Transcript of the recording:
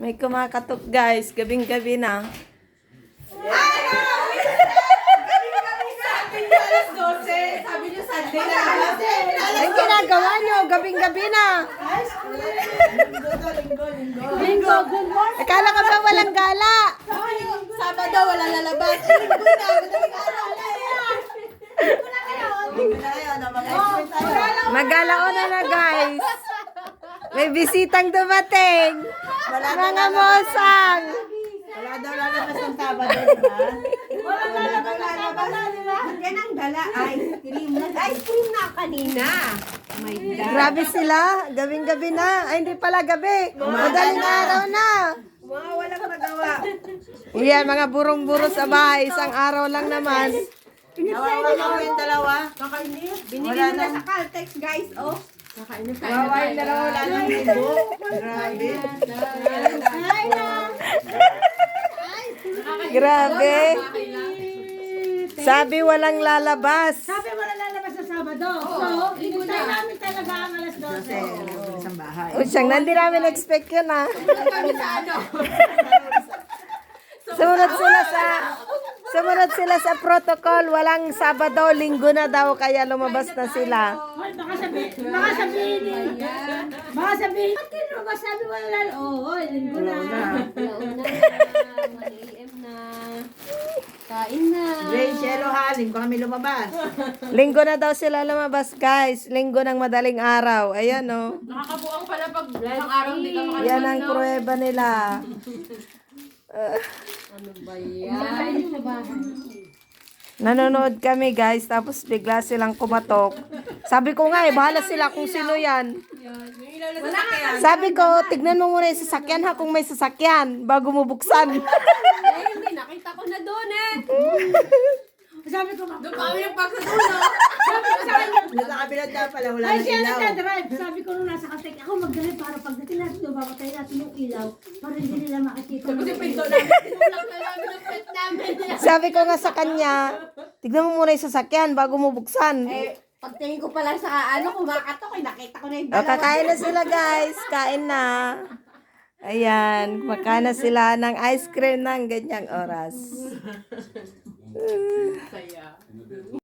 May kumakatok guys. Gabing-gabi na. Sabi niyo Sunday na alas 10. Ang ginagawa nyo, gabing-gabi na. Linggo, good morning. Akala ka ba walang gala? Sabado, wala lalabas. Linggo na, madaling araw na yan. Linggo na ngayon, mag-expect tayo. Magalaona na guys. May bisitang dumating. Mga mosang. Wala daw lalabas ng Sabado, diba? Wala lalabas. Yan ang dala, ice cream. Nag-ice cream na kanina. Oh my God. Grabe sila. Gabing-gabi na. Ay, hindi pala gabi. Madaling araw na. Mga walang magawa. Yan, mga burong-buro sa bahay. Isang araw lang naman. Nawawa yung dalawa. Binigyan nila sa Caltex, guys, oh. Nawawa yung dalawa, wala nang libo. Grabe. Grabe. Sabi walang lalabas. Sabi wala lalabas sa Sabado. So, hinintay namin talaga ang alas 12. Isang bahay. O siyang, hindi namin expect yun ah. Sumunod sila sa protocol. Walang Sabado, Linggo na daw, kaya lumabas na sila. Hoy, baka sabihin, bakit mo ba sabi wala lalabas? Oo, linggo na. Mag-AM na. Kain na. Grace, yellow haling, kung kami lumabas. Linggo na daw sila lumabas, guys. Linggo ng madaling araw. Ayan o. Nakakabuang pala pag isang araw hindi ka makalimutan. Yan ang pruweba nila. Ano ba yan? Nanonood kami, guys. Tapos bigla silang kumatok. Sabi ko nga bahala sila kung sino yan. Sabi ko, tignan mo muna yung sasakyan ha, kung may sasakyan, bago mo buksan. Hindi, nakita ko na doon eh. Sabi ko, Doon kami yung pagkatulo. Nakabilad na pala, wala ay nang siya ilaw. nagdadrive. Sabi ko nung nasa Caltex, ako magdrive para pagdating natin doon, babatayin natin yung ilaw para hindi nila makikita. Kasi pinto namin, tinulak na namin ang pet namin. Sabi ko nga sa kanya, tignan mo muna yung sasakyan, bago mo buksan. Pagtingin ko pala sa kumakatok, nakita ko na yung O, kakain na sila, guys. Kain na. Ayan, makain na sila ng ice cream ng ganyang oras. Saya.